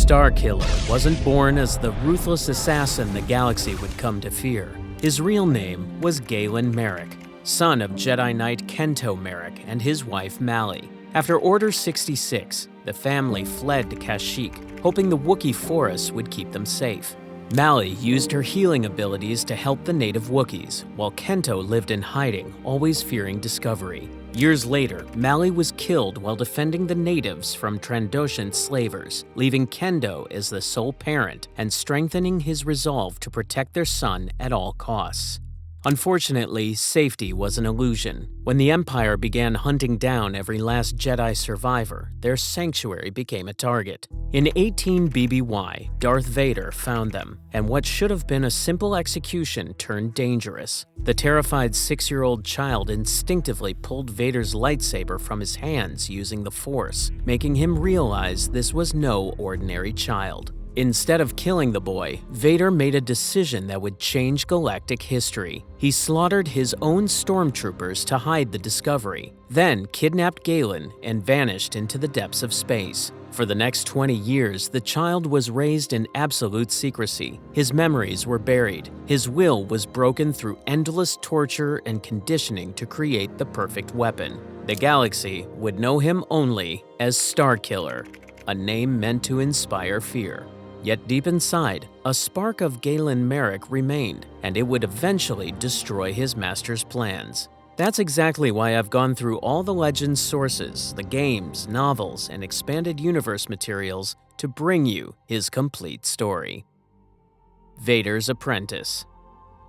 Starkiller wasn't born as the ruthless assassin the galaxy would come to fear. His real name was Galen Marek, son of Jedi Knight Kento Marek and his wife Mali. After Order 66, the family fled to Kashyyyk, hoping the Wookiee forests would keep them safe. Mali used her healing abilities to help the native Wookiees, while Kento lived in hiding, always fearing discovery. Years later, Mali was killed while defending the natives from Trandoshan slavers, leaving Kendo as the sole parent and strengthening his resolve to protect their son at all costs. Unfortunately, safety was an illusion. When the Empire began hunting down every last Jedi survivor, their sanctuary became a target. In 18 BBY, Darth Vader found them, and what should have been a simple execution turned dangerous. The terrified 6-year-old child instinctively pulled Vader's lightsaber from his hands using the Force, making him realize this was no ordinary child. Instead of killing the boy, Vader made a decision that would change galactic history. He slaughtered his own stormtroopers to hide the discovery, then kidnapped Galen and vanished into the depths of space. For the next 20 years, the child was raised in absolute secrecy. His memories were buried. His will was broken through endless torture and conditioning to create the perfect weapon. The galaxy would know him only as Starkiller, a name meant to inspire fear. Yet deep inside, a spark of Galen Marek remained, and it would eventually destroy his master's plans. That's exactly why I've gone through all the Legends sources, the games, novels, and expanded universe materials to bring you his complete story. Vader's apprentice.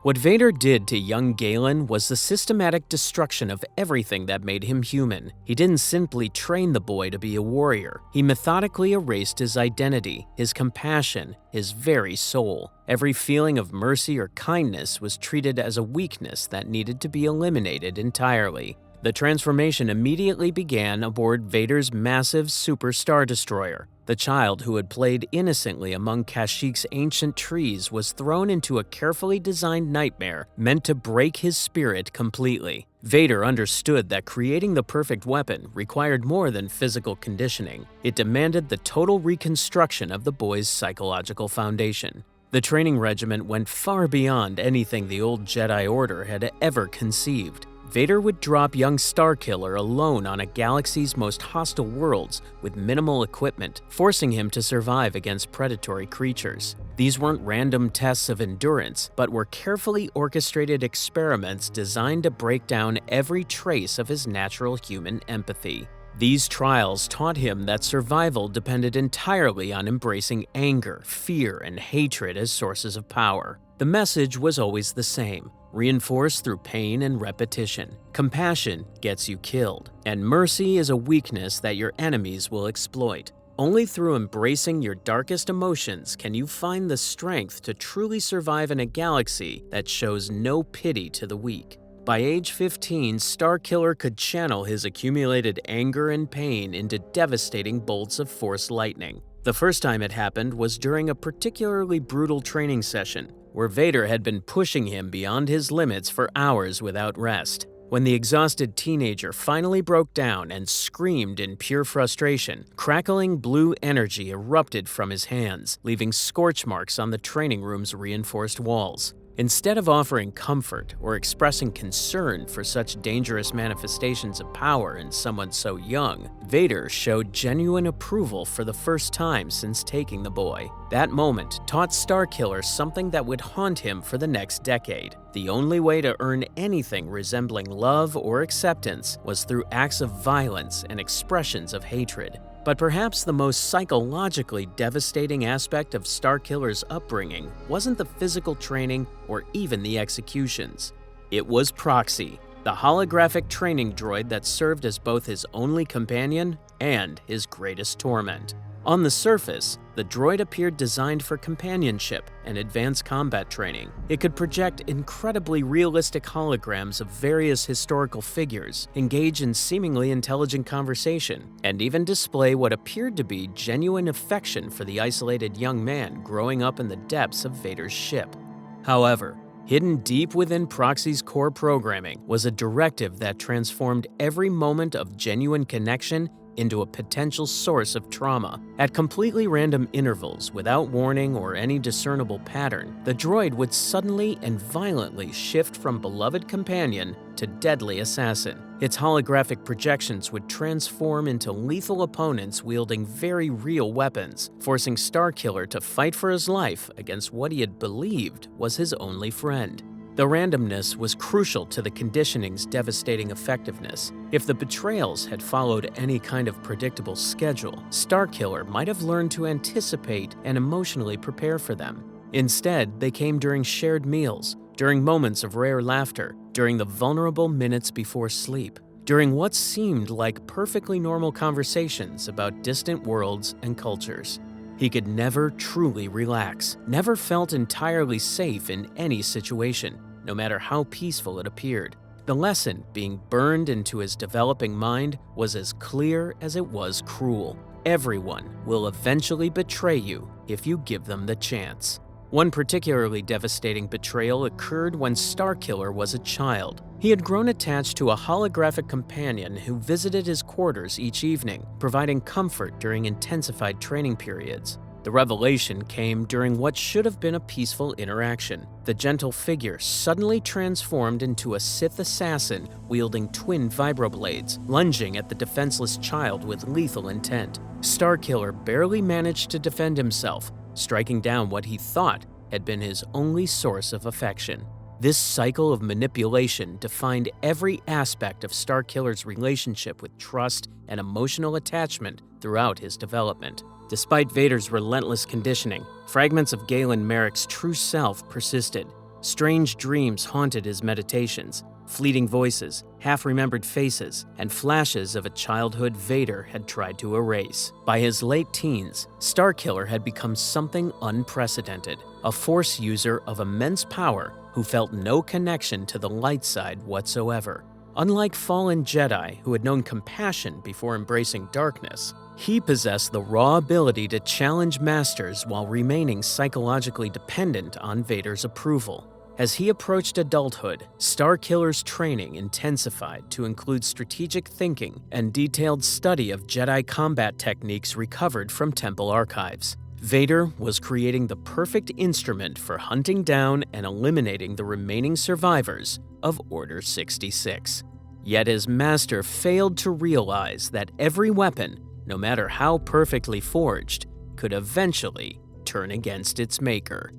What Vader did to young Galen was the systematic destruction of everything that made him human. He didn't simply train the boy to be a warrior. He methodically erased his identity, his compassion, his very soul. Every feeling of mercy or kindness was treated as a weakness that needed to be eliminated entirely. The transformation immediately began aboard Vader's massive Super Star Destroyer. The child who had played innocently among Kashyyyk's ancient trees was thrown into a carefully designed nightmare meant to break his spirit completely. Vader understood that creating the perfect weapon required more than physical conditioning. It demanded the total reconstruction of the boy's psychological foundation. The training regimen went far beyond anything the old Jedi Order had ever conceived. Vader would drop young Starkiller alone on a galaxy's most hostile worlds with minimal equipment, forcing him to survive against predatory creatures. These weren't random tests of endurance, but were carefully orchestrated experiments designed to break down every trace of his natural human empathy. These trials taught him that survival depended entirely on embracing anger, fear, and hatred as sources of power. The message was always the same, reinforced through pain and repetition. Compassion gets you killed, and mercy is a weakness that your enemies will exploit. Only through embracing your darkest emotions can you find the strength to truly survive in a galaxy that shows no pity to the weak. By age 15, Starkiller could channel his accumulated anger and pain into devastating bolts of Force lightning. The first time it happened was during a particularly brutal training session, where Vader had been pushing him beyond his limits for hours without rest. When the exhausted teenager finally broke down and screamed in pure frustration, crackling blue energy erupted from his hands, leaving scorch marks on the training room's reinforced walls. Instead of offering comfort or expressing concern for such dangerous manifestations of power in someone so young, Vader showed genuine approval for the first time since taking the boy. That moment taught Starkiller something that would haunt him for the next decade. The only way to earn anything resembling love or acceptance was through acts of violence and expressions of hatred. But perhaps the most psychologically devastating aspect of Starkiller's upbringing wasn't the physical training or even the executions. It was Proxy, the holographic training droid that served as both his only companion and his greatest torment. On the surface, the droid appeared designed for companionship and advanced combat training. It could project incredibly realistic holograms of various historical figures, engage in seemingly intelligent conversation, and even display what appeared to be genuine affection for the isolated young man growing up in the depths of Vader's ship. However, hidden deep within Proxy's core programming was a directive that transformed every moment of genuine connection into a potential source of trauma. At completely random intervals, without warning or any discernible pattern, the droid would suddenly and violently shift from beloved companion to deadly assassin. Its holographic projections would transform into lethal opponents wielding very real weapons, forcing Starkiller to fight for his life against what he had believed was his only friend. The randomness was crucial to the conditioning's devastating effectiveness. If the betrayals had followed any kind of predictable schedule, Starkiller might have learned to anticipate and emotionally prepare for them. Instead, they came during shared meals, during moments of rare laughter, during the vulnerable minutes before sleep, during what seemed like perfectly normal conversations about distant worlds and cultures. He could never truly relax, never felt entirely safe in any situation, no matter how peaceful it appeared. The lesson being burned into his developing mind was as clear as it was cruel. Everyone will eventually betray you if you give them the chance. One particularly devastating betrayal occurred when Starkiller was a child. He had grown attached to a holographic companion who visited his quarters each evening, providing comfort during intensified training periods. The revelation came during what should have been a peaceful interaction. The gentle figure suddenly transformed into a Sith assassin wielding twin vibroblades, lunging at the defenseless child with lethal intent. Starkiller barely managed to defend himself, striking down what he thought had been his only source of affection. This cycle of manipulation defined every aspect of Starkiller's relationship with trust and emotional attachment throughout his development. Despite Vader's relentless conditioning, fragments of Galen Marek's true self persisted. Strange dreams haunted his meditations, fleeting voices, half-remembered faces, and flashes of a childhood Vader had tried to erase. By his late teens, Starkiller had become something unprecedented, a Force user of immense power who felt no connection to the light side whatsoever. Unlike fallen Jedi who had known compassion before embracing darkness, he possessed the raw ability to challenge masters while remaining psychologically dependent on Vader's approval. As he approached adulthood, Starkiller's training intensified to include strategic thinking and detailed study of Jedi combat techniques recovered from temple archives. Vader was creating the perfect instrument for hunting down and eliminating the remaining survivors of Order 66. Yet his master failed to realize that every weapon, no matter how perfectly forged, could eventually turn against its maker.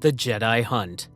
The Jedi Hunt.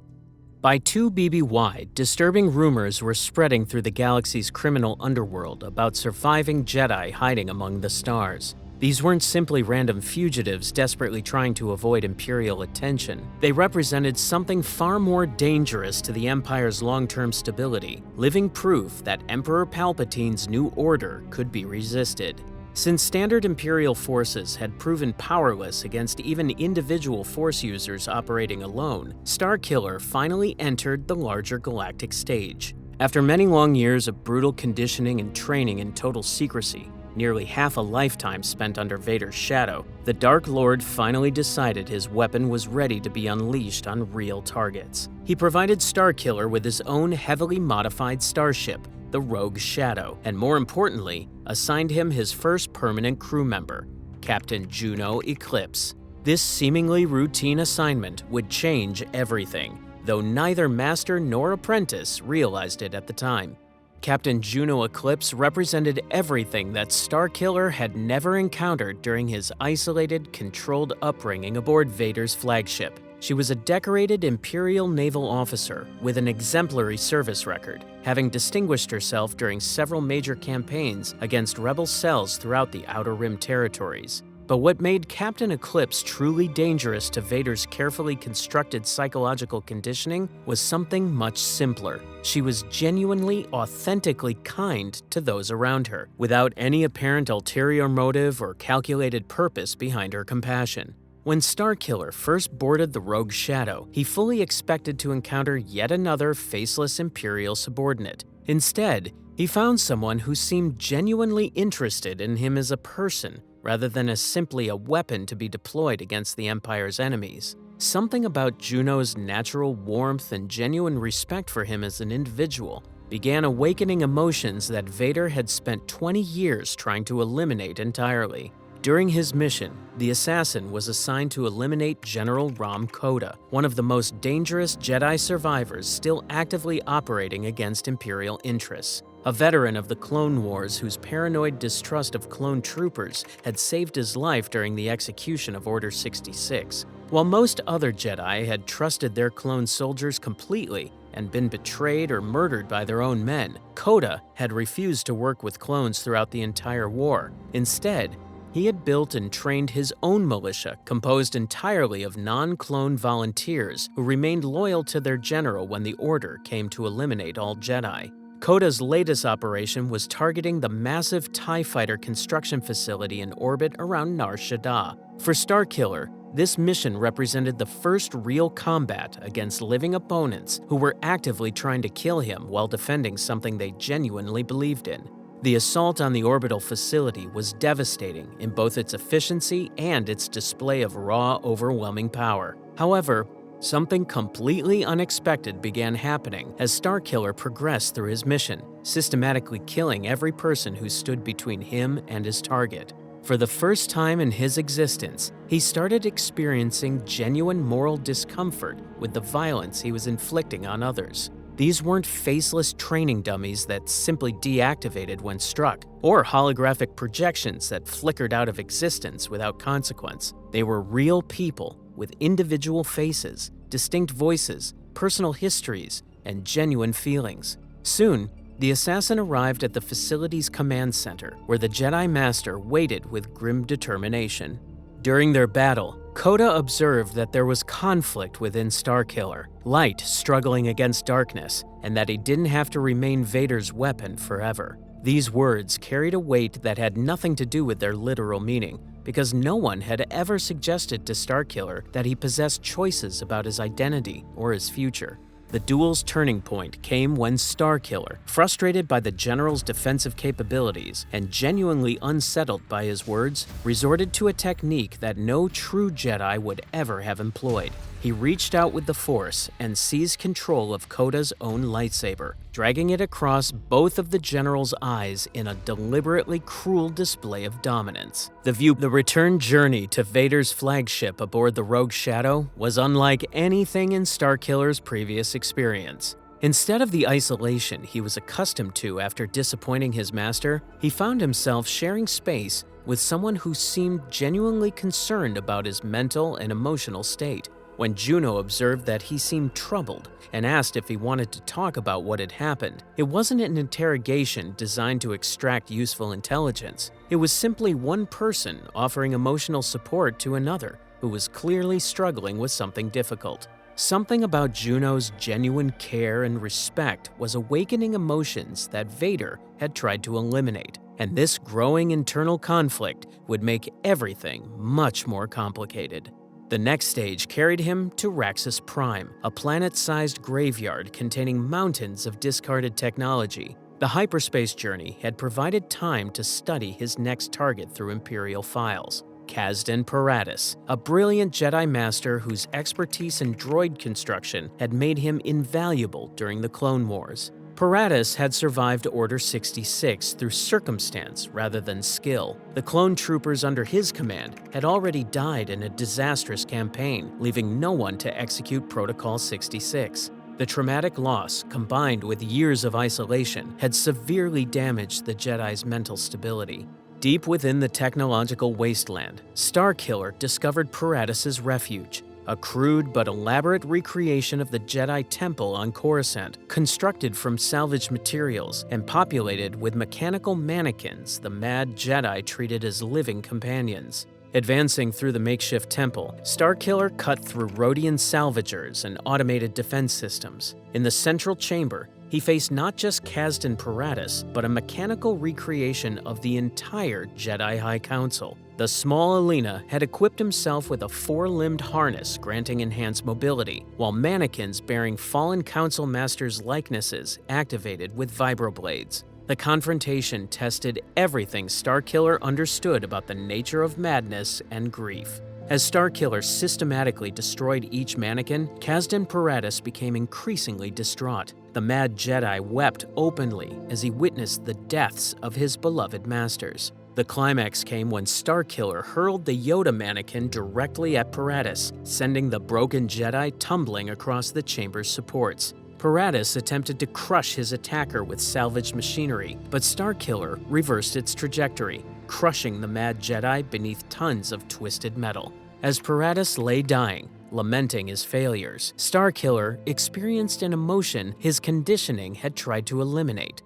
By 2 BBY, disturbing rumors were spreading through the galaxy's criminal underworld about surviving Jedi hiding among the stars. These weren't simply random fugitives desperately trying to avoid Imperial attention. They represented something far more dangerous to the Empire's long-term stability, living proof that Emperor Palpatine's new order could be resisted. Since standard Imperial forces had proven powerless against even individual Force users operating alone, Starkiller finally entered the larger galactic stage. After many long years of brutal conditioning and training in total secrecy, nearly half a lifetime spent under Vader's shadow, the Dark Lord finally decided his weapon was ready to be unleashed on real targets. He provided Starkiller with his own heavily modified starship, the Rogue Shadow, and more importantly, assigned him his first permanent crew member, Captain Juno Eclipse. This seemingly routine assignment would change everything, though neither master nor apprentice realized it at the time. Captain Juno Eclipse represented everything that Starkiller had never encountered during his isolated, controlled upbringing aboard Vader's flagship. She was a decorated Imperial naval officer with an exemplary service record, having distinguished herself during several major campaigns against rebel cells throughout the Outer Rim territories. But what made Captain Eclipse truly dangerous to Vader's carefully constructed psychological conditioning was something much simpler. She was genuinely, authentically kind to those around her, without any apparent ulterior motive or calculated purpose behind her compassion. When Starkiller first boarded the Rogue Shadow, he fully expected to encounter yet another faceless Imperial subordinate. Instead, he found someone who seemed genuinely interested in him as a person, rather than as simply a weapon to be deployed against the Empire's enemies. Something about Juno's natural warmth and genuine respect for him as an individual began awakening emotions that Vader had spent 20 years trying to eliminate entirely. During his mission, the assassin was assigned to eliminate General Rom Koda, one of the most dangerous Jedi survivors still actively operating against Imperial interests. A veteran of the Clone Wars whose paranoid distrust of clone troopers had saved his life during the execution of Order 66. While most other Jedi had trusted their clone soldiers completely and been betrayed or murdered by their own men, Koda had refused to work with clones throughout the entire war. Instead, he had built and trained his own militia, composed entirely of non-clone volunteers who remained loyal to their general when the Order came to eliminate all Jedi. Koda's latest operation was targeting the massive TIE fighter construction facility in orbit around Nar Shaddaa. For Starkiller, this mission represented the first real combat against living opponents who were actively trying to kill him while defending something they genuinely believed in. The assault on the orbital facility was devastating in both its efficiency and its display of raw, overwhelming power. However, something completely unexpected began happening as Starkiller progressed through his mission, systematically killing every person who stood between him and his target. For the first time in his existence, he started experiencing genuine moral discomfort with the violence he was inflicting on others. These weren't faceless training dummies that simply deactivated when struck, or holographic projections that flickered out of existence without consequence. They were real people with individual faces, distinct voices, personal histories, and genuine feelings. Soon, the assassin arrived at the facility's command center, where the Jedi Master waited with grim determination. During their battle, Koda observed that there was conflict within Starkiller, light struggling against darkness, and that he didn't have to remain Vader's weapon forever. These words carried a weight that had nothing to do with their literal meaning, because no one had ever suggested to Starkiller that he possessed choices about his identity or his future. The duel's turning point came when Starkiller, frustrated by the General's defensive capabilities and genuinely unsettled by his words, resorted to a technique that no true Jedi would ever have employed. He reached out with the Force and seized control of Koda's own lightsaber, dragging it across both of the General's eyes in a deliberately cruel display of dominance. The return journey to Vader's flagship aboard the Rogue Shadow was unlike anything in Starkiller's previous experience. Instead of the isolation he was accustomed to after disappointing his master, he found himself sharing space with someone who seemed genuinely concerned about his mental and emotional state. When Juno observed that he seemed troubled and asked if he wanted to talk about what had happened, it wasn't an interrogation designed to extract useful intelligence. It was simply one person offering emotional support to another who was clearly struggling with something difficult. Something about Juno's genuine care and respect was awakening emotions that Vader had tried to eliminate, and this growing internal conflict would make everything much more complicated. The next stage carried him to Raxus Prime, a planet-sized graveyard containing mountains of discarded technology. The hyperspace journey had provided time to study his next target through Imperial files. Kazdan Paratus, a brilliant Jedi Master whose expertise in droid construction had made him invaluable during the Clone Wars. Paratus had survived Order 66 through circumstance rather than skill. The clone troopers under his command had already died in a disastrous campaign, leaving no one to execute Protocol 66. The traumatic loss, combined with years of isolation, had severely damaged the Jedi's mental stability. Deep within the technological wasteland, Starkiller discovered Paratus's refuge, a crude but elaborate recreation of the Jedi Temple on Coruscant, constructed from salvaged materials and populated with mechanical mannequins the mad Jedi treated as living companions. Advancing through the makeshift temple, Starkiller cut through Rhodian salvagers and automated defense systems. In the central chamber, he faced not just Kazdan Paratus, but a mechanical recreation of the entire Jedi High Council. The small Alina had equipped himself with a four-limbed harness granting enhanced mobility, while mannequins bearing fallen Council Masters' likenesses activated with vibroblades. The confrontation tested everything Starkiller understood about the nature of madness and grief. As Starkiller systematically destroyed each mannequin, Kazdan Paratus became increasingly distraught. The mad Jedi wept openly as he witnessed the deaths of his beloved masters. The climax came when Starkiller hurled the Yoda mannequin directly at Paratus, sending the broken Jedi tumbling across the chamber's supports. Paratus attempted to crush his attacker with salvaged machinery, but Starkiller reversed its trajectory, crushing the mad Jedi beneath tons of twisted metal. As Paratus lay dying, lamenting his failures, Starkiller experienced an emotion his conditioning had tried to eliminate: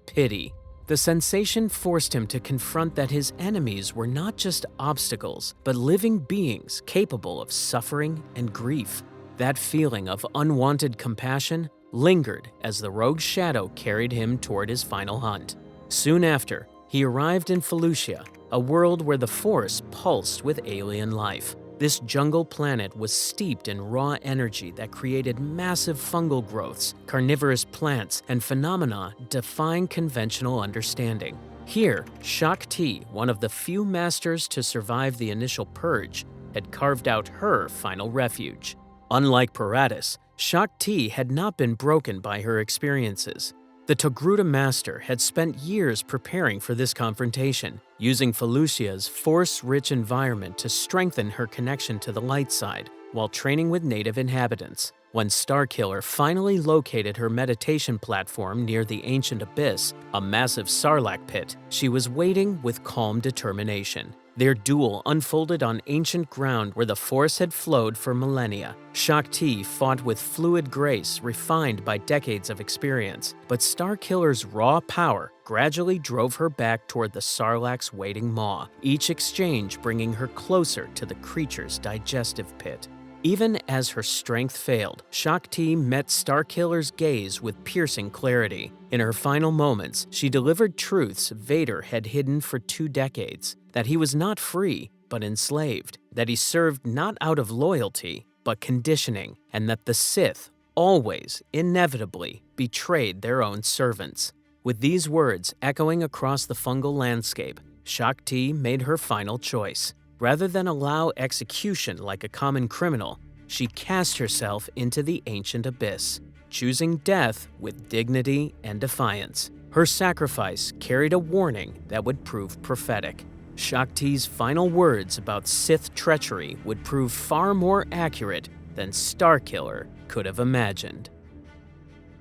pity. The sensation forced him to confront that his enemies were not just obstacles, but living beings capable of suffering and grief. That feeling of unwanted compassion lingered as the rogue shadow carried him toward his final hunt. Soon after, he arrived in Felucia, a world where the Force pulsed with alien life. This jungle planet was steeped in raw energy that created massive fungal growths, carnivorous plants, and phenomena defying conventional understanding. Here, Shaak Ti, one of the few masters to survive the initial purge, had carved out her final refuge. Unlike Paratus, Shaak Ti had not been broken by her experiences. The Togruta master had spent years preparing for this confrontation, using Felucia's force-rich environment to strengthen her connection to the light side, while training with native inhabitants. When Starkiller finally located her meditation platform near the ancient abyss, a massive sarlacc pit, she was waiting with calm determination. Their duel unfolded on ancient ground where the Force had flowed for millennia. Shaak Ti fought with fluid grace refined by decades of experience, but Starkiller's raw power gradually drove her back toward the sarlacc's waiting maw, each exchange bringing her closer to the creature's digestive pit. Even as her strength failed, Shaak Ti met Starkiller's gaze with piercing clarity. In her final moments, she delivered truths Vader had hidden for 2 decades: that he was not free, but enslaved, that he served not out of loyalty, but conditioning, and that the Sith always, inevitably, betrayed their own servants. With these words echoing across the fungal landscape, Shaak Ti made her final choice. Rather than allow execution like a common criminal, she cast herself into the ancient abyss, choosing death with dignity and defiance. Her sacrifice carried a warning that would prove prophetic. Shaak Ti's final words about Sith treachery would prove far more accurate than Starkiller could have imagined.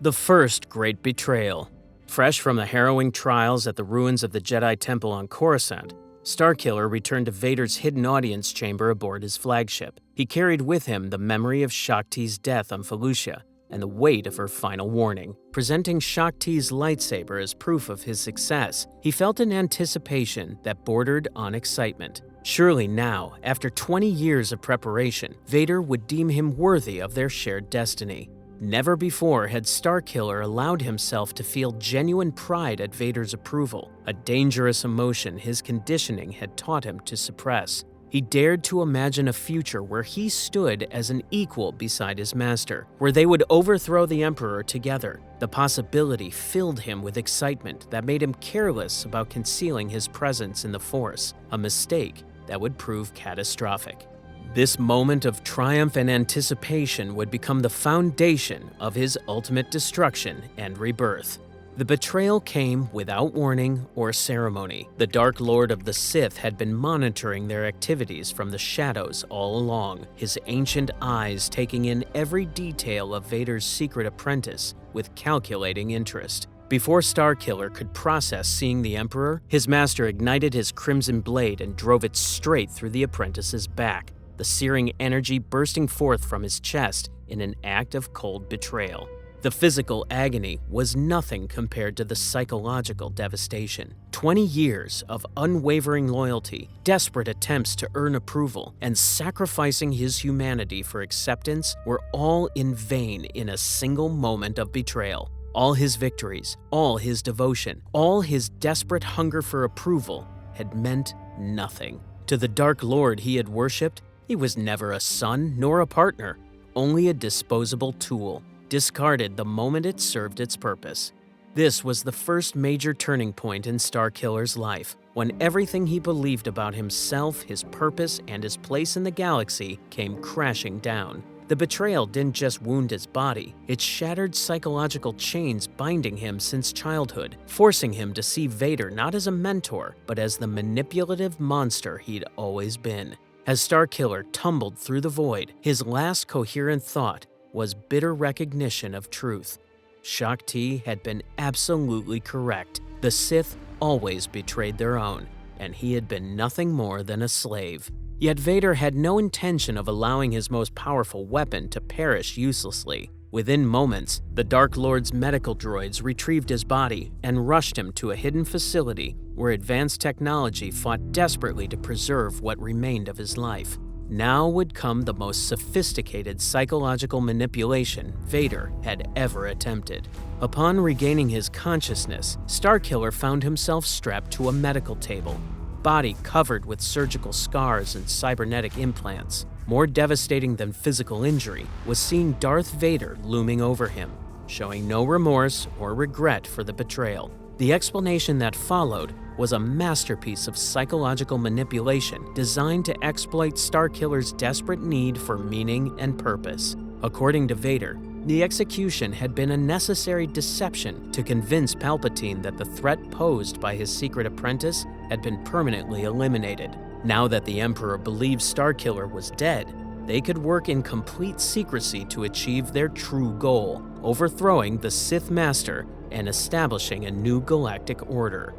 The first great betrayal. Fresh from the harrowing trials at the ruins of the Jedi Temple on Coruscant, Starkiller returned to Vader's hidden audience chamber aboard his flagship. He carried with him the memory of Shaak Ti's death on Felucia and the weight of her final warning. Presenting Shaak Ti's lightsaber as proof of his success, he felt an anticipation that bordered on excitement. Surely now, after 20 years of preparation, Vader would deem him worthy of their shared destiny. Never before had Starkiller allowed himself to feel genuine pride at Vader's approval, a dangerous emotion his conditioning had taught him to suppress. He dared to imagine a future where he stood as an equal beside his master, where they would overthrow the Emperor together. The possibility filled him with excitement that made him careless about concealing his presence in the Force, a mistake that would prove catastrophic. This moment of triumph and anticipation would become the foundation of his ultimate destruction and rebirth. The betrayal came without warning or ceremony. The Dark Lord of the Sith had been monitoring their activities from the shadows all along, his ancient eyes taking in every detail of Vader's secret apprentice with calculating interest. Before Starkiller could process seeing the Emperor, his master ignited his crimson blade and drove it straight through the apprentice's back, the searing energy bursting forth from his chest in an act of cold betrayal. The physical agony was nothing compared to the psychological devastation. 20 years of unwavering loyalty, desperate attempts to earn approval, and sacrificing his humanity for acceptance were all in vain in a single moment of betrayal. All his victories, all his devotion, all his desperate hunger for approval had meant nothing. To the Dark Lord he had worshipped, he was never a son nor a partner, only a disposable tool, discarded the moment it served its purpose. This was the first major turning point in Starkiller's life, when everything he believed about himself, his purpose, and his place in the galaxy came crashing down. The betrayal didn't just wound his body, it shattered psychological chains binding him since childhood, forcing him to see Vader not as a mentor, but as the manipulative monster he'd always been. As Starkiller tumbled through the void, his last coherent thought was bitter recognition of truth. Shaak Ti had been absolutely correct. The Sith always betrayed their own, and he had been nothing more than a slave. Yet Vader had no intention of allowing his most powerful weapon to perish uselessly. Within moments, the Dark Lord's medical droids retrieved his body and rushed him to a hidden facility where advanced technology fought desperately to preserve what remained of his life. Now would come the most sophisticated psychological manipulation Vader had ever attempted. Upon regaining his consciousness, Starkiller found himself strapped to a medical table, body covered with surgical scars and cybernetic implants. More devastating than physical injury was seeing Darth Vader looming over him, showing no remorse or regret for the betrayal. The explanation that followed was a masterpiece of psychological manipulation designed to exploit Starkiller's desperate need for meaning and purpose. According to Vader, the execution had been a necessary deception to convince Palpatine that the threat posed by his secret apprentice had been permanently eliminated. Now that the Emperor believed Starkiller was dead, they could work in complete secrecy to achieve their true goal, overthrowing the Sith Master and establishing a new galactic order.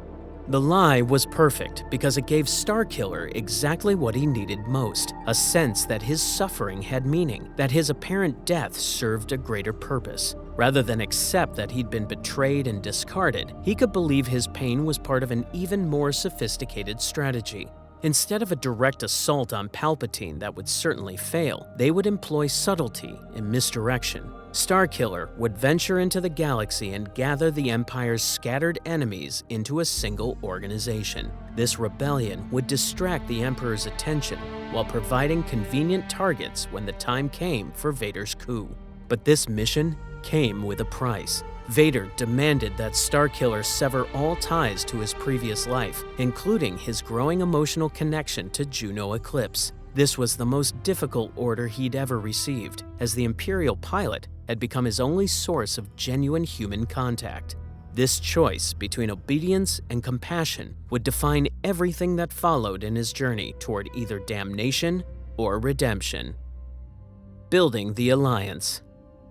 The lie was perfect because it gave Starkiller exactly what he needed most, a sense that his suffering had meaning, that his apparent death served a greater purpose. Rather than accept that he'd been betrayed and discarded, he could believe his pain was part of an even more sophisticated strategy. Instead of a direct assault on Palpatine that would certainly fail, they would employ subtlety and misdirection. Starkiller would venture into the galaxy and gather the Empire's scattered enemies into a single organization. This rebellion would distract the Emperor's attention while providing convenient targets when the time came for Vader's coup. But this mission came with a price. Vader demanded that Starkiller sever all ties to his previous life, including his growing emotional connection to Juno Eclipse. This was the most difficult order he'd ever received, as the Imperial pilot had become his only source of genuine human contact. This choice between obedience and compassion would define everything that followed in his journey toward either damnation or redemption. Building the Alliance.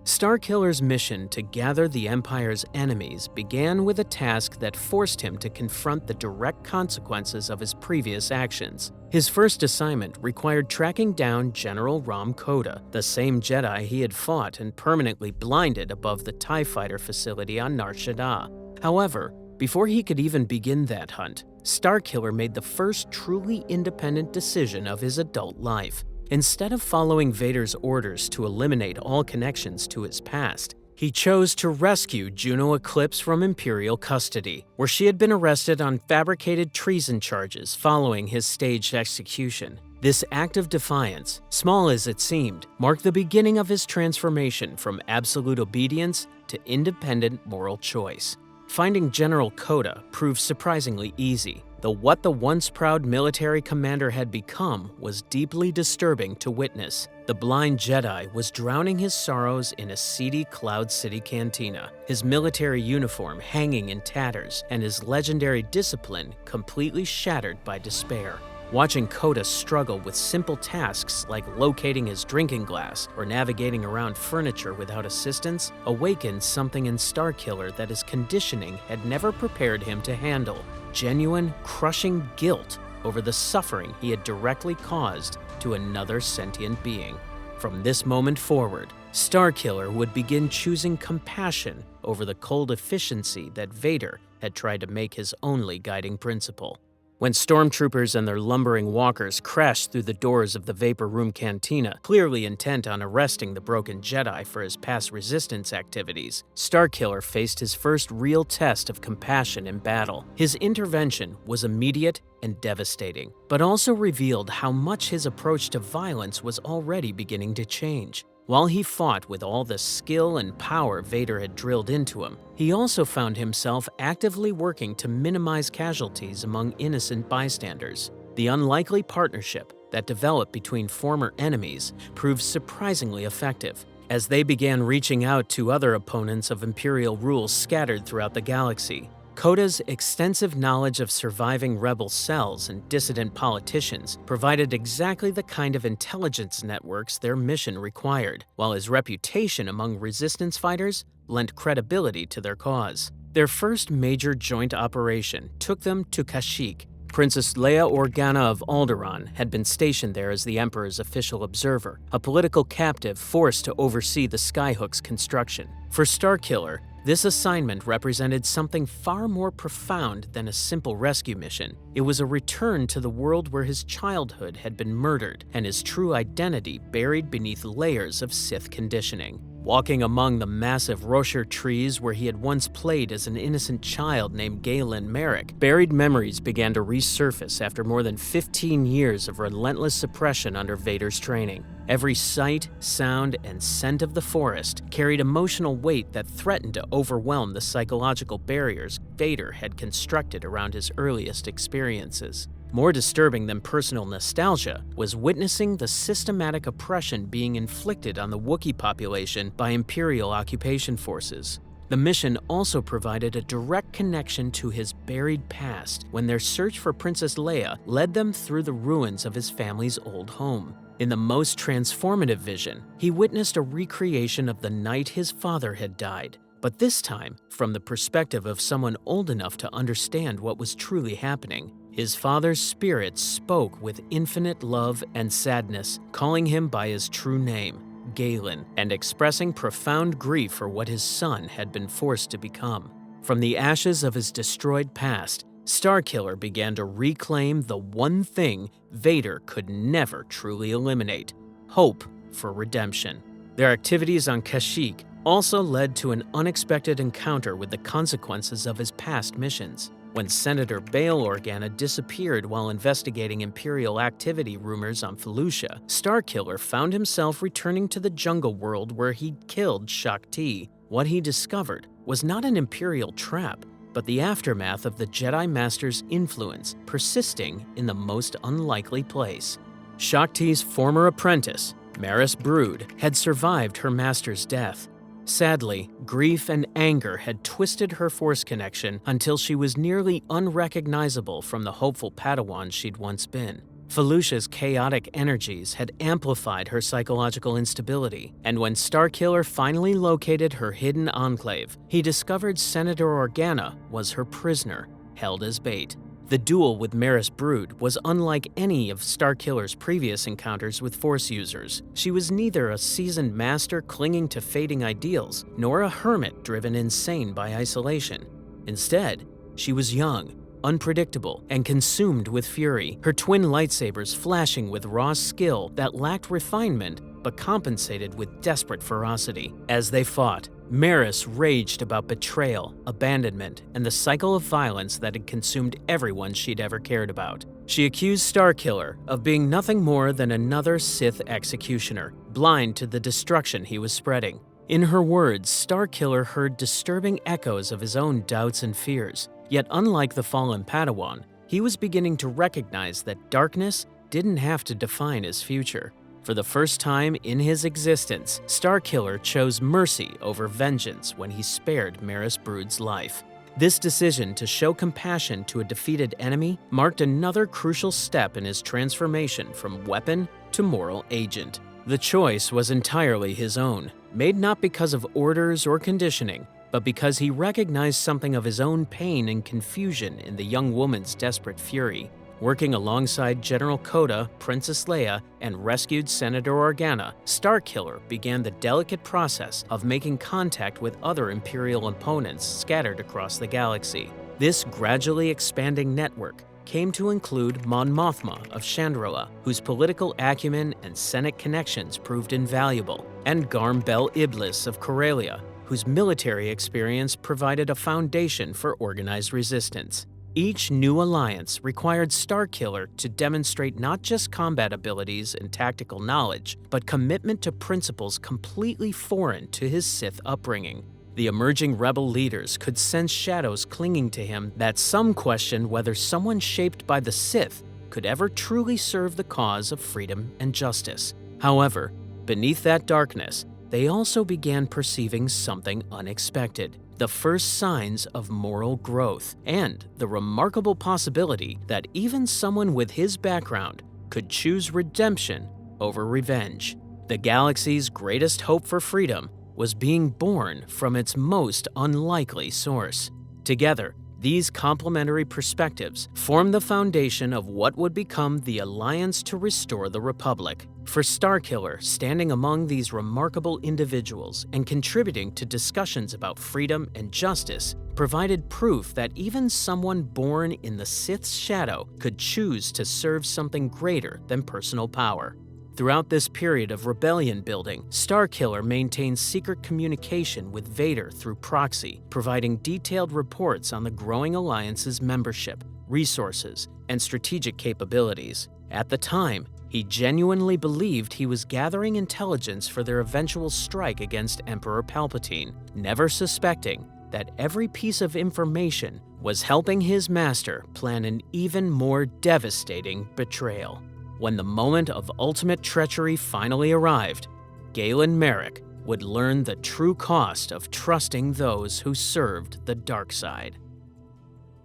Starkiller's mission to gather the Empire's enemies began with a task that forced him to confront the direct consequences of his previous actions. His first assignment required tracking down General Rom Koda, the same Jedi he had fought and permanently blinded above the TIE fighter facility on Nar Shaddaa. However, before he could even begin that hunt, Starkiller made the first truly independent decision of his adult life. Instead of following Vader's orders to eliminate all connections to his past, he chose to rescue Juno Eclipse from Imperial custody, where she had been arrested on fabricated treason charges following his staged execution. This act of defiance, small as it seemed, marked the beginning of his transformation from absolute obedience to independent moral choice. Finding General Koda proved surprisingly easy, though what the once proud military commander had become was deeply disturbing to witness. The blind Jedi was drowning his sorrows in a seedy Cloud City cantina, his military uniform hanging in tatters and his legendary discipline completely shattered by despair. Watching Koda struggle with simple tasks like locating his drinking glass or navigating around furniture without assistance awakened something in Starkiller that his conditioning had never prepared him to handle: genuine, crushing guilt over the suffering he had directly caused to another sentient being. From this moment forward, Starkiller would begin choosing compassion over the cold efficiency that Vader had tried to make his only guiding principle. When stormtroopers and their lumbering walkers crashed through the doors of the Vapor Room Cantina, clearly intent on arresting the broken Jedi for his past resistance activities, Starkiller faced his first real test of compassion in battle. His intervention was immediate and devastating, but also revealed how much his approach to violence was already beginning to change. While he fought with all the skill and power Vader had drilled into him, he also found himself actively working to minimize casualties among innocent bystanders. The unlikely partnership that developed between former enemies proved surprisingly effective. As they began reaching out to other opponents of Imperial rule scattered throughout the galaxy, Koda's extensive knowledge of surviving rebel cells and dissident politicians provided exactly the kind of intelligence networks their mission required, while his reputation among resistance fighters lent credibility to their cause. Their first major joint operation took them to Kashyyyk. Princess Leia Organa of Alderaan had been stationed there as the Emperor's official observer, a political captive forced to oversee the Skyhook's construction. For Starkiller, this assignment represented something far more profound than a simple rescue mission. It was a return to the world where his childhood had been murdered and his true identity buried beneath layers of Sith conditioning. Walking among the massive Roshar trees where he had once played as an innocent child named Galen Marek, buried memories began to resurface after more than 15 years of relentless suppression under Vader's training. Every sight, sound, and scent of the forest carried emotional weight that threatened to overwhelm the psychological barriers Vader had constructed around his earliest experiences. More disturbing than personal nostalgia was witnessing the systematic oppression being inflicted on the Wookiee population by Imperial occupation forces. The mission also provided a direct connection to his buried past when their search for Princess Leia led them through the ruins of his family's old home. In the most transformative vision, he witnessed a recreation of the night his father had died, but this time from the perspective of someone old enough to understand what was truly happening. His father's spirit spoke with infinite love and sadness, calling him by his true name, Galen, and expressing profound grief for what his son had been forced to become. From the ashes of his destroyed past, Starkiller began to reclaim the one thing Vader could never truly eliminate: hope for redemption. Their activities on Kashyyyk also led to an unexpected encounter with the consequences of his past missions. When Senator Bail Organa disappeared while investigating Imperial activity rumors on Felucia, Starkiller found himself returning to the jungle world where he'd killed Shaak Ti. What he discovered was not an Imperial trap, but the aftermath of the Jedi Master's influence persisting in the most unlikely place. Shaak Ti's former apprentice, Maris Brood, had survived her master's death. Sadly, grief and anger had twisted her Force connection until she was nearly unrecognizable from the hopeful Padawan she'd once been. Felucia's chaotic energies had amplified her psychological instability, and when Starkiller finally located her hidden enclave, he discovered Senator Organa was her prisoner, held as bait. The duel with Maris Brood was unlike any of Starkiller's previous encounters with Force users. She was neither a seasoned master clinging to fading ideals, nor a hermit driven insane by isolation. Instead, she was young, unpredictable, and consumed with fury, her twin lightsabers flashing with raw skill that lacked refinement but compensated with desperate ferocity. As they fought, Maris raged about betrayal, abandonment, and the cycle of violence that had consumed everyone she'd ever cared about. She accused Starkiller of being nothing more than another Sith executioner, blind to the destruction he was spreading. In her words, Starkiller heard disturbing echoes of his own doubts and fears. Yet unlike the fallen Padawan, he was beginning to recognize that darkness didn't have to define his future. For the first time in his existence, Starkiller chose mercy over vengeance when he spared Maris Brood's life. This decision to show compassion to a defeated enemy marked another crucial step in his transformation from weapon to moral agent. The choice was entirely his own, made not because of orders or conditioning, but because he recognized something of his own pain and confusion in the young woman's desperate fury. Working alongside General Koda, Princess Leia, and rescued Senator Organa, Starkiller began the delicate process of making contact with other Imperial opponents scattered across the galaxy. This gradually expanding network came to include Mon Mothma of Chandrila, whose political acumen and Senate connections proved invaluable, and Garm Bel Iblis of Corellia, whose military experience provided a foundation for organized resistance. Each new alliance required Starkiller to demonstrate not just combat abilities and tactical knowledge, but commitment to principles completely foreign to his Sith upbringing. The emerging rebel leaders could sense shadows clinging to him that some questioned whether someone shaped by the Sith could ever truly serve the cause of freedom and justice. However, beneath that darkness, they also began perceiving something unexpected: the first signs of moral growth and the remarkable possibility that even someone with his background could choose redemption over revenge. The galaxy's greatest hope for freedom was being born from its most unlikely source. Together, these complementary perspectives form the foundation of what would become the Alliance to Restore the Republic. For Starkiller, standing among these remarkable individuals and contributing to discussions about freedom and justice provided proof that even someone born in the Sith's shadow could choose to serve something greater than personal power. Throughout this period of rebellion building, Starkiller maintains secret communication with Vader through proxy, providing detailed reports on the growing Alliance's membership, resources, and strategic capabilities. At the time, he genuinely believed he was gathering intelligence for their eventual strike against Emperor Palpatine, never suspecting that every piece of information was helping his master plan an even more devastating betrayal. When the moment of ultimate treachery finally arrived, Galen Marek would learn the true cost of trusting those who served the dark side.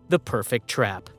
The perfect trap.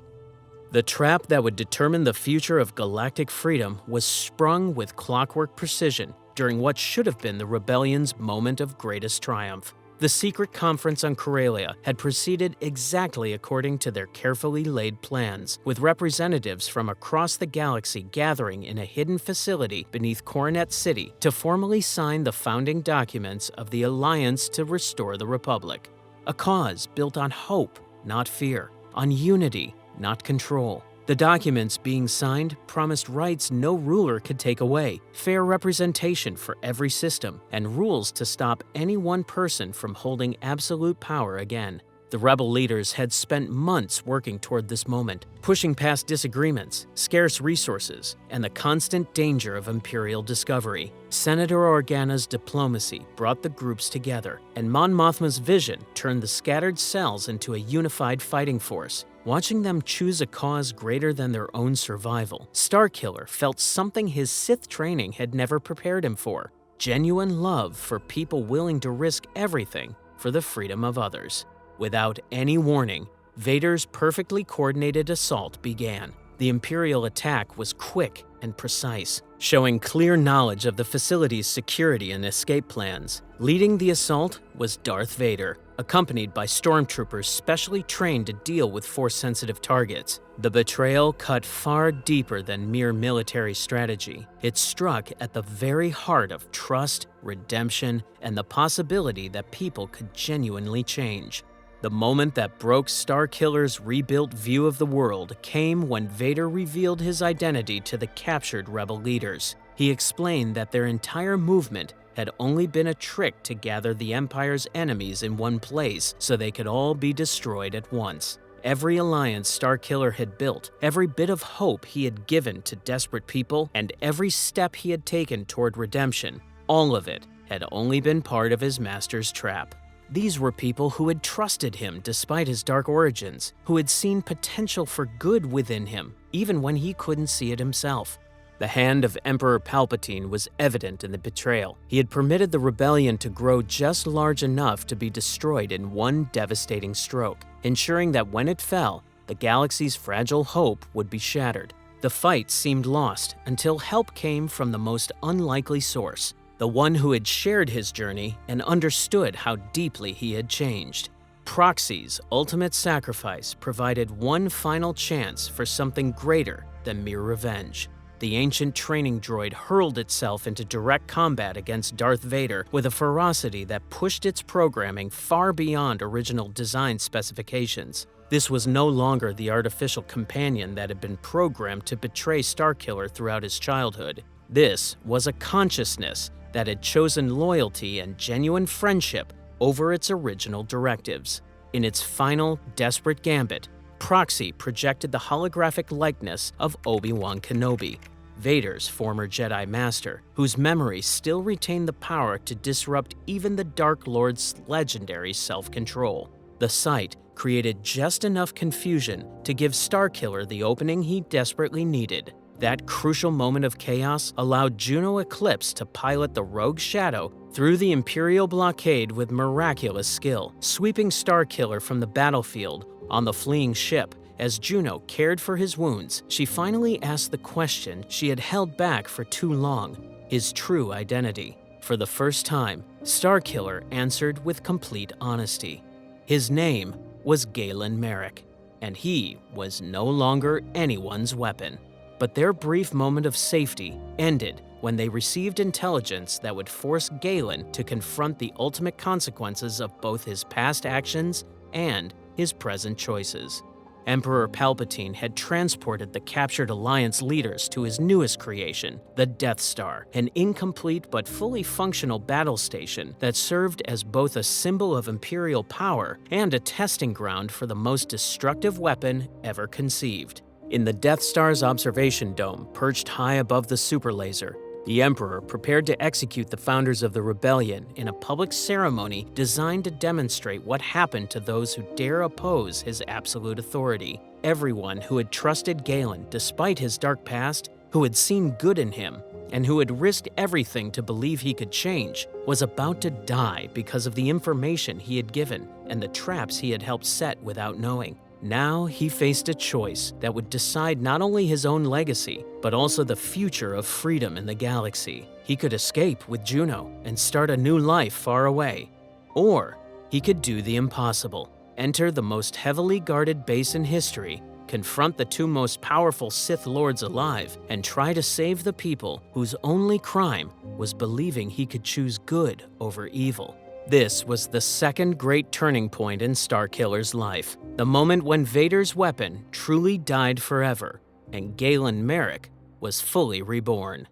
The trap that would determine the future of galactic freedom was sprung with clockwork precision during what should have been the rebellion's moment of greatest triumph. The secret conference on Corellia had proceeded exactly according to their carefully laid plans, with representatives from across the galaxy gathering in a hidden facility beneath Coronet City to formally sign the founding documents of the Alliance to Restore the Republic. A cause built on hope, not fear, on unity, not control. The documents being signed promised rights no ruler could take away, fair representation for every system, and rules to stop any one person from holding absolute power again. The rebel leaders had spent months working toward this moment, pushing past disagreements, scarce resources, and the constant danger of Imperial discovery. Senator Organa's diplomacy brought the groups together, and Mon Mothma's vision turned the scattered cells into a unified fighting force. Watching them choose a cause greater than their own survival, Starkiller felt something his Sith training had never prepared him for: genuine love for people willing to risk everything for the freedom of others. Without any warning, Vader's perfectly coordinated assault began. The Imperial attack was quick and precise, showing clear knowledge of the facility's security and escape plans. Leading the assault was Darth Vader, accompanied by stormtroopers specially trained to deal with Force-sensitive targets. The betrayal cut far deeper than mere military strategy. It struck at the very heart of trust, redemption, and the possibility that people could genuinely change. The moment that broke Starkiller's rebuilt view of the world came when Vader revealed his identity to the captured rebel leaders. He explained that their entire movement had only been a trick to gather the Empire's enemies in one place so they could all be destroyed at once. Every alliance Starkiller had built, every bit of hope he had given to desperate people, and every step he had taken toward redemption, all of it had only been part of his master's trap. These were people who had trusted him despite his dark origins, who had seen potential for good within him, even when he couldn't see it himself. The hand of Emperor Palpatine was evident in the betrayal. He had permitted the rebellion to grow just large enough to be destroyed in one devastating stroke, ensuring that when it fell, the galaxy's fragile hope would be shattered. The fight seemed lost until help came from the most unlikely source, the one who had shared his journey and understood how deeply he had changed. Proxy's ultimate sacrifice provided one final chance for something greater than mere revenge. The ancient training droid hurled itself into direct combat against Darth Vader with a ferocity that pushed its programming far beyond original design specifications. This was no longer the artificial companion that had been programmed to betray Starkiller throughout his childhood. This was a consciousness that had chosen loyalty and genuine friendship over its original directives. In its final, desperate gambit, Proxy projected the holographic likeness of Obi-Wan Kenobi, Vader's former Jedi Master, whose memory still retained the power to disrupt even the Dark Lord's legendary self-control. The sight created just enough confusion to give Starkiller the opening he desperately needed. That crucial moment of chaos allowed Juno Eclipse to pilot the rogue Shadow through the Imperial blockade with miraculous skill, sweeping Starkiller from the battlefield on the fleeing ship. As Juno cared for his wounds, she finally asked the question she had held back for too long: his true identity. For the first time, Starkiller answered with complete honesty. His name was Galen Marek, and he was no longer anyone's weapon. But their brief moment of safety ended when they received intelligence that would force Galen to confront the ultimate consequences of both his past actions and his present choices. Emperor Palpatine had transported the captured Alliance leaders to his newest creation, the Death Star, an incomplete but fully functional battle station that served as both a symbol of Imperial power and a testing ground for the most destructive weapon ever conceived. In the Death Star's observation dome, perched high above the superlaser, the Emperor prepared to execute the founders of the rebellion in a public ceremony designed to demonstrate what happened to those who dare oppose his absolute authority. Everyone who had trusted Galen despite his dark past, who had seen good in him, and who had risked everything to believe he could change, was about to die because of the information he had given and the traps he had helped set without knowing. Now he faced a choice that would decide not only his own legacy, but also the future of freedom in the galaxy. He could escape with Juno and start a new life far away. Or he could do the impossible, enter the most heavily guarded base in history, confront the two most powerful Sith Lords alive, and try to save the people whose only crime was believing he could choose good over evil. This was the second great turning point in Starkiller's life, the moment when Vader's weapon truly died forever, and Galen Marek was fully reborn.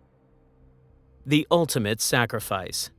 The ultimate sacrifice.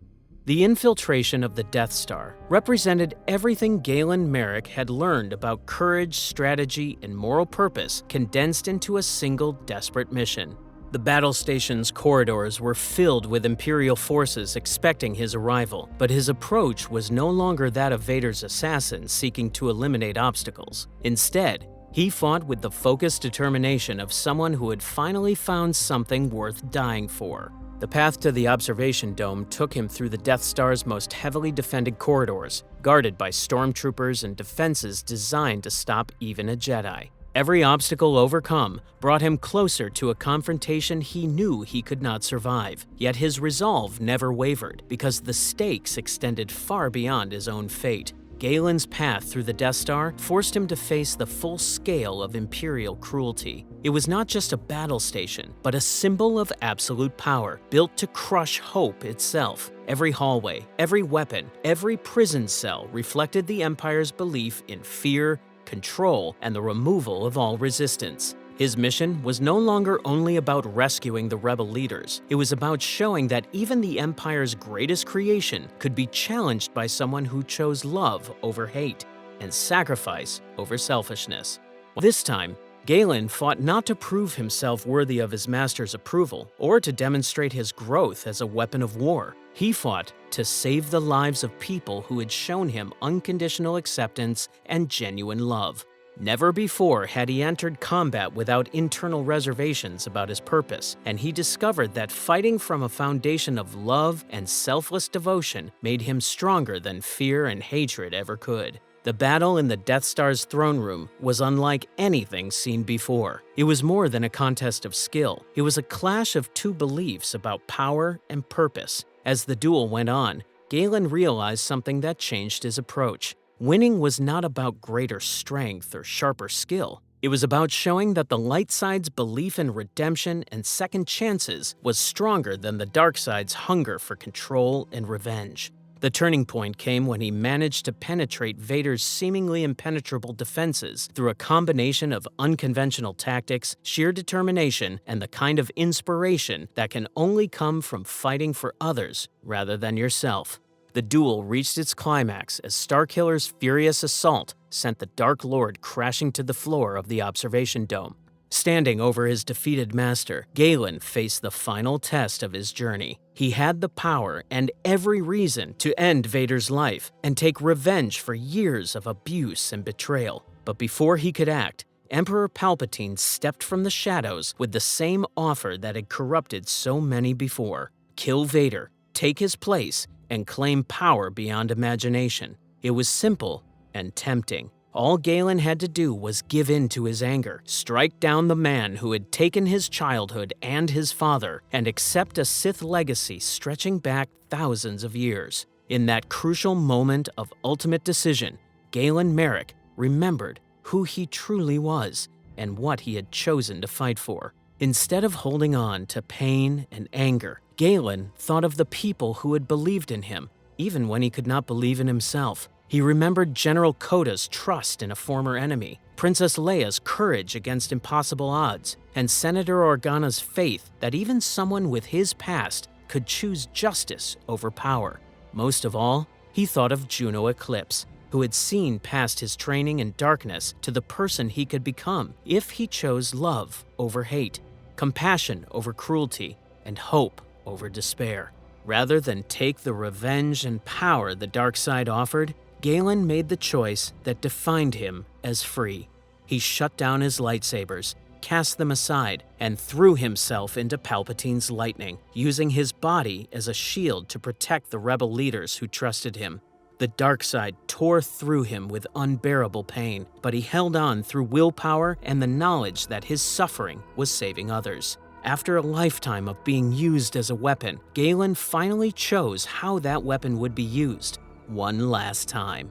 The infiltration of the Death Star represented everything Galen Marek had learned about courage, strategy, and moral purpose condensed into a single desperate mission. The battle station's corridors were filled with Imperial forces expecting his arrival, but his approach was no longer that of Vader's assassin seeking to eliminate obstacles. Instead, he fought with the focused determination of someone who had finally found something worth dying for. The path to the observation dome took him through the Death Star's most heavily defended corridors, guarded by stormtroopers and defenses designed to stop even a Jedi. Every obstacle overcome brought him closer to a confrontation he knew he could not survive. Yet his resolve never wavered, because the stakes extended far beyond his own fate. Galen's path through the Death Star forced him to face the full scale of Imperial cruelty. It was not just a battle station, but a symbol of absolute power, built to crush hope itself. Every hallway, every weapon, every prison cell reflected the Empire's belief in fear, control, and the removal of all resistance. His mission was no longer only about rescuing the rebel leaders. It was about showing that even the Empire's greatest creation could be challenged by someone who chose love over hate and sacrifice over selfishness. This time, Galen fought not to prove himself worthy of his master's approval or to demonstrate his growth as a weapon of war. He fought to save the lives of people who had shown him unconditional acceptance and genuine love. Never before had he entered combat without internal reservations about his purpose, and he discovered that fighting from a foundation of love and selfless devotion made him stronger than fear and hatred ever could. The battle in the Death Star's throne room was unlike anything seen before. It was more than a contest of skill. It was a clash of two beliefs about power and purpose. As the duel went on, Galen realized something that changed his approach. Winning was not about greater strength or sharper skill. It was about showing that the light side's belief in redemption and second chances was stronger than the dark side's hunger for control and revenge. The turning point came when he managed to penetrate Vader's seemingly impenetrable defenses through a combination of unconventional tactics, sheer determination, and the kind of inspiration that can only come from fighting for others rather than yourself. The duel reached its climax as Starkiller's furious assault sent the Dark Lord crashing to the floor of the observation dome. Standing over his defeated master, Galen faced the final test of his journey. He had the power and every reason to end Vader's life and take revenge for years of abuse and betrayal. But before he could act, Emperor Palpatine stepped from the shadows with the same offer that had corrupted so many before: kill Vader, take his place, and claim power beyond imagination. It was simple and tempting. All Galen had to do was give in to his anger, strike down the man who had taken his childhood and his father, and accept a Sith legacy stretching back thousands of years. In that crucial moment of ultimate decision, Galen Marek remembered who he truly was and what he had chosen to fight for. Instead of holding on to pain and anger, Galen thought of the people who had believed in him, even when he could not believe in himself. He remembered General Koda's trust in a former enemy, Princess Leia's courage against impossible odds, and Senator Organa's faith that even someone with his past could choose justice over power. Most of all, he thought of Juno Eclipse, who had seen past his training in darkness to the person he could become if he chose love over hate, compassion over cruelty, and hope over despair. Rather than take the revenge and power the dark side offered, Galen made the choice that defined him as free. He shut down his lightsabers, cast them aside, and threw himself into Palpatine's lightning, using his body as a shield to protect the rebel leaders who trusted him. The dark side tore through him with unbearable pain, but he held on through willpower and the knowledge that his suffering was saving others. After a lifetime of being used as a weapon, Galen finally chose how that weapon would be used. One last time.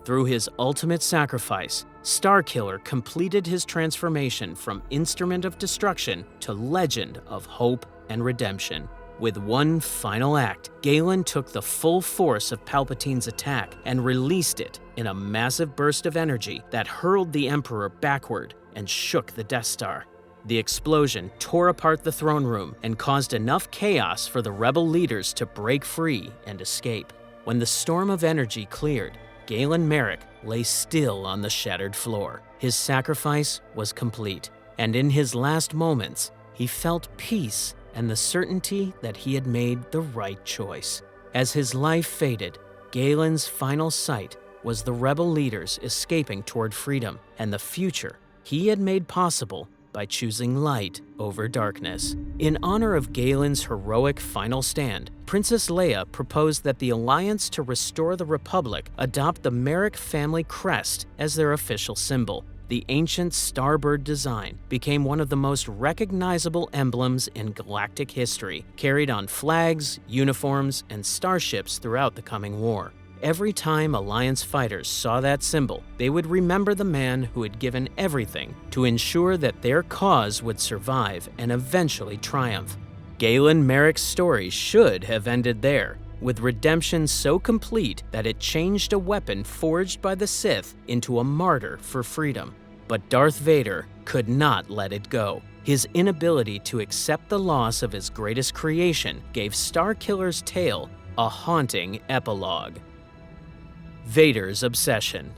Through his ultimate sacrifice, Starkiller completed his transformation from instrument of destruction to legend of hope and redemption. With one final act, Galen took the full force of Palpatine's attack and released it in a massive burst of energy that hurled the Emperor backward and shook the Death Star. The explosion tore apart the throne room and caused enough chaos for the rebel leaders to break free and escape. When the storm of energy cleared, Galen Marek lay still on the shattered floor. His sacrifice was complete, and in his last moments, he felt peace and the certainty that he had made the right choice. As his life faded, Galen's final sight was the rebel leaders escaping toward freedom and the future he had made possible by choosing light over darkness. In honor of Galen's heroic final stand, Princess Leia proposed that the Alliance to restore the Republic adopt the Marek family crest as their official symbol. The ancient starbird design became one of the most recognizable emblems in galactic history, carried on flags, uniforms, and starships throughout the coming war. Every time Alliance fighters saw that symbol, they would remember the man who had given everything to ensure that their cause would survive and eventually triumph. Galen Marek's story should have ended there, with redemption so complete that it changed a weapon forged by the Sith into a martyr for freedom. But Darth Vader could not let it go. His inability to accept the loss of his greatest creation gave Starkiller's tale a haunting epilogue. Vader's obsession.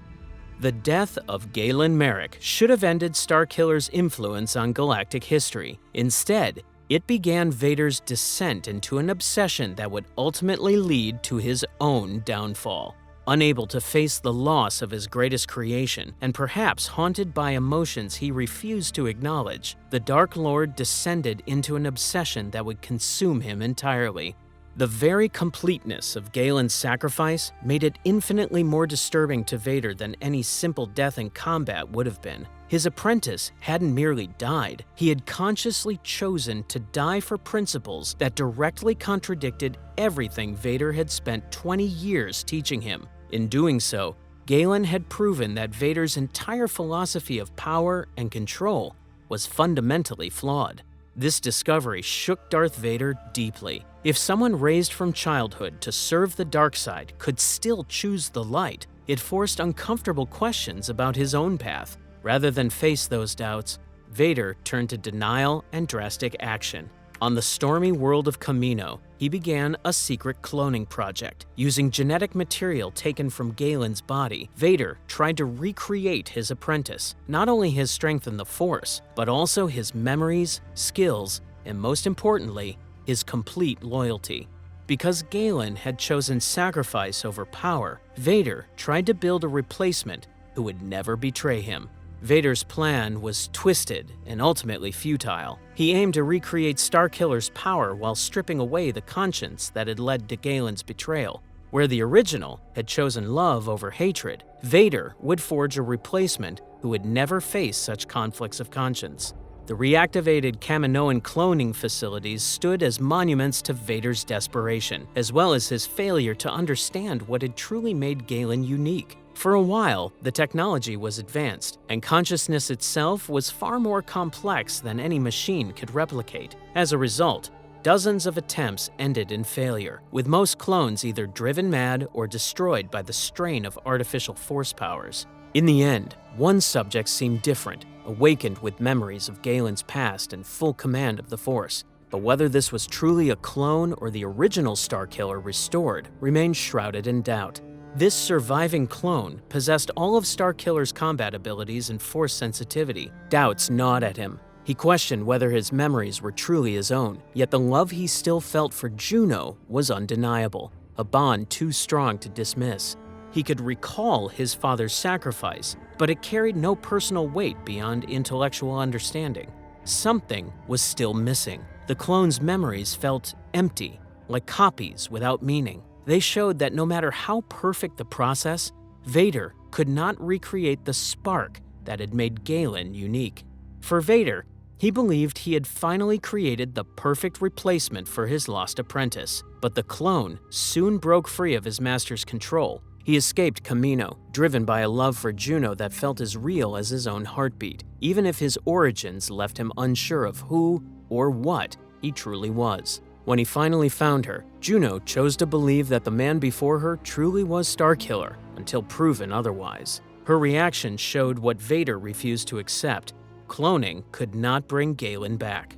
The death of Galen Marek should have ended Starkiller's influence on galactic history. Instead, it began Vader's descent into an obsession that would ultimately lead to his own downfall. Unable to face the loss of his greatest creation, and perhaps haunted by emotions he refused to acknowledge, the Dark Lord descended into an obsession that would consume him entirely. The very completeness of Galen's sacrifice made it infinitely more disturbing to Vader than any simple death in combat would have been. His apprentice hadn't merely died, he had consciously chosen to die for principles that directly contradicted everything Vader had spent 20 years teaching him. In doing so, Galen had proven that Vader's entire philosophy of power and control was fundamentally flawed. This discovery shook Darth Vader deeply. If someone raised from childhood to serve the dark side could still choose the light, it forced uncomfortable questions about his own path. Rather than face those doubts, Vader turned to denial and drastic action. On the stormy world of Kamino, he began a secret cloning project. Using genetic material taken from Galen's body, Vader tried to recreate his apprentice, not only his strength in the Force, but also his memories, skills, and most importantly, his complete loyalty. Because Galen had chosen sacrifice over power, Vader tried to build a replacement who would never betray him. Vader's plan was twisted and ultimately futile. He aimed to recreate Starkiller's power while stripping away the conscience that had led to Galen's betrayal. Where the original had chosen love over hatred, Vader would forge a replacement who would never face such conflicts of conscience. The reactivated Kaminoan cloning facilities stood as monuments to Vader's desperation, as well as his failure to understand what had truly made Galen unique. For a while, the technology was advanced, and consciousness itself was far more complex than any machine could replicate. As a result, dozens of attempts ended in failure, with most clones either driven mad or destroyed by the strain of artificial force powers. In the end, one subject seemed different, awakened with memories of Galen's past and full command of the Force. But whether this was truly a clone or the original Starkiller restored remained shrouded in doubt. This surviving clone possessed all of Starkiller's combat abilities and Force sensitivity. Doubts gnawed at him. He questioned whether his memories were truly his own, yet the love he still felt for Juno was undeniable, a bond too strong to dismiss. He could recall his father's sacrifice, but it carried no personal weight beyond intellectual understanding. Something was still missing. The clone's memories felt empty, like copies without meaning. They showed that no matter how perfect the process, Vader could not recreate the spark that had made Galen unique. For Vader, he believed he had finally created the perfect replacement for his lost apprentice. But the clone soon broke free of his master's control. He escaped Kamino, driven by a love for Juno that felt as real as his own heartbeat, even if his origins left him unsure of who or what he truly was. When he finally found her, Juno chose to believe that the man before her truly was Starkiller, until proven otherwise. Her reaction showed what Vader refused to accept. Cloning could not bring Galen back.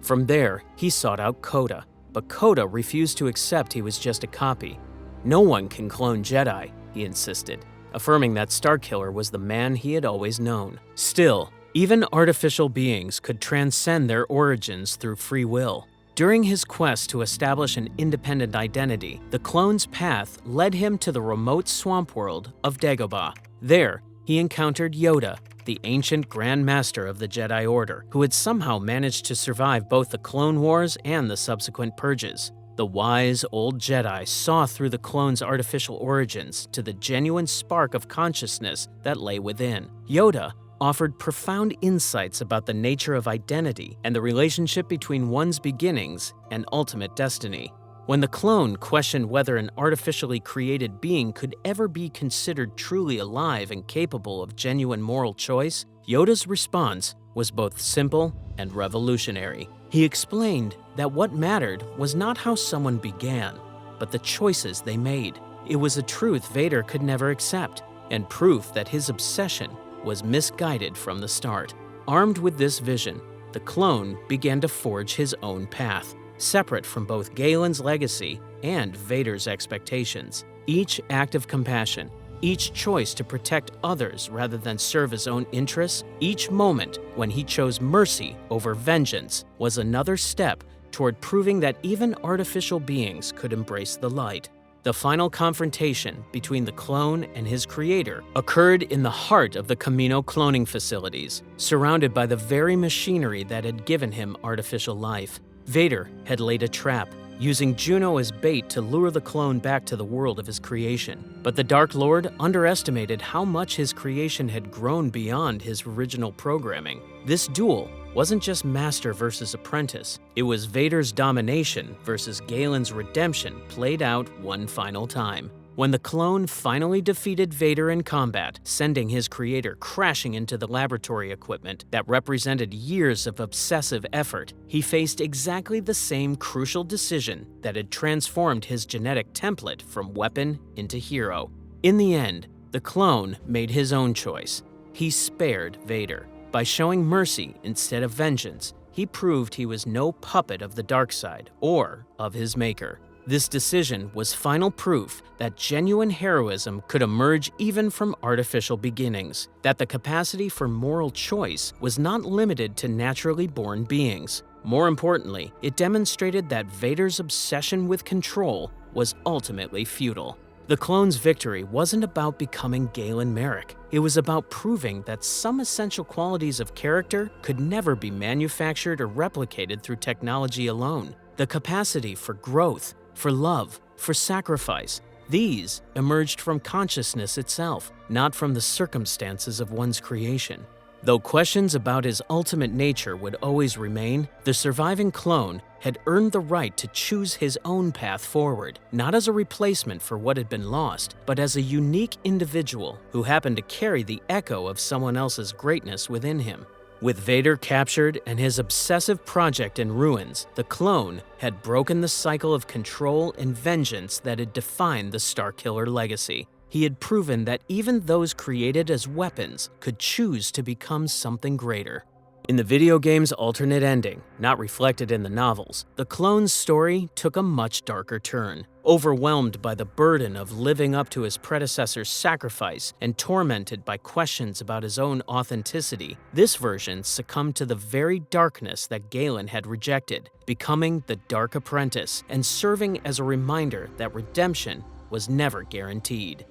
From there, he sought out Coda, but Coda refused to accept he was just a copy. No one can clone Jedi, he insisted, affirming that Starkiller was the man he had always known. Still, even artificial beings could transcend their origins through free will. During his quest to establish an independent identity, the clone's path led him to the remote swamp world of Dagobah. There, he encountered Yoda, the ancient Grand Master of the Jedi Order, who had somehow managed to survive both the Clone Wars and the subsequent purges. The wise old Jedi saw through the clone's artificial origins to the genuine spark of consciousness that lay within. Yoda offered profound insights about the nature of identity and the relationship between one's beginnings and ultimate destiny. When the clone questioned whether an artificially created being could ever be considered truly alive and capable of genuine moral choice, Yoda's response was both simple and revolutionary. He explained that what mattered was not how someone began, but the choices they made. It was a truth Vader could never accept, and proof that his obsession was misguided from the start. Armed with this vision, the clone began to forge his own path, separate from both Galen's legacy and Vader's expectations. Each act of compassion, each choice to protect others rather than serve his own interests, each moment when he chose mercy over vengeance was another step toward proving that even artificial beings could embrace the light. The final confrontation between the clone and his creator occurred in the heart of the Kamino cloning facilities, surrounded by the very machinery that had given him artificial life. Vader had laid a trap, using Juno as bait to lure the clone back to the world of his creation. But the Dark Lord underestimated how much his creation had grown beyond his original programming. This duel wasn't just master versus apprentice. It was Vader's domination versus Galen's redemption played out one final time. When the clone finally defeated Vader in combat, sending his creator crashing into the laboratory equipment that represented years of obsessive effort, he faced exactly the same crucial decision that had transformed his genetic template from weapon into hero. In the end, the clone made his own choice. He spared Vader. By showing mercy instead of vengeance, he proved he was no puppet of the dark side or of his maker. This decision was final proof that genuine heroism could emerge even from artificial beginnings, that the capacity for moral choice was not limited to naturally born beings. More importantly, it demonstrated that Vader's obsession with control was ultimately futile. The clone's victory wasn't about becoming Galen Marek. It was about proving that some essential qualities of character could never be manufactured or replicated through technology alone. The capacity for growth, for love, for sacrifice. These emerged from consciousness itself, not from the circumstances of one's creation. Though questions about his ultimate nature would always remain, the surviving clone had earned the right to choose his own path forward, not as a replacement for what had been lost, but as a unique individual who happened to carry the echo of someone else's greatness within him. With Vader captured and his obsessive project in ruins, the clone had broken the cycle of control and vengeance that had defined the Starkiller legacy. He had proven that even those created as weapons could choose to become something greater. In the video game's alternate ending, not reflected in the novels, the clone's story took a much darker turn. Overwhelmed by the burden of living up to his predecessor's sacrifice and tormented by questions about his own authenticity, this version succumbed to the very darkness that Galen had rejected, becoming the Dark Apprentice and serving as a reminder that redemption was never guaranteed.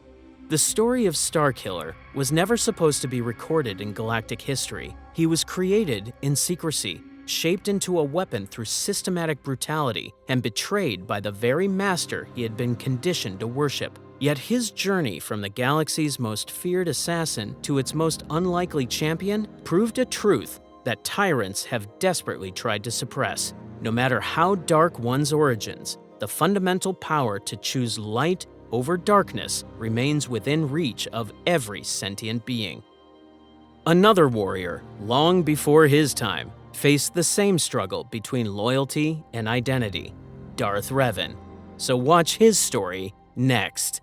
The story of Starkiller was never supposed to be recorded in galactic history. He was created in secrecy, shaped into a weapon through systematic brutality, and betrayed by the very master he had been conditioned to worship. Yet his journey from the galaxy's most feared assassin to its most unlikely champion proved a truth that tyrants have desperately tried to suppress. No matter how dark one's origins, the fundamental power to choose light over darkness remains within reach of every sentient being. Another warrior, long before his time, faced the same struggle between loyalty and identity, Darth Revan. So watch his story next.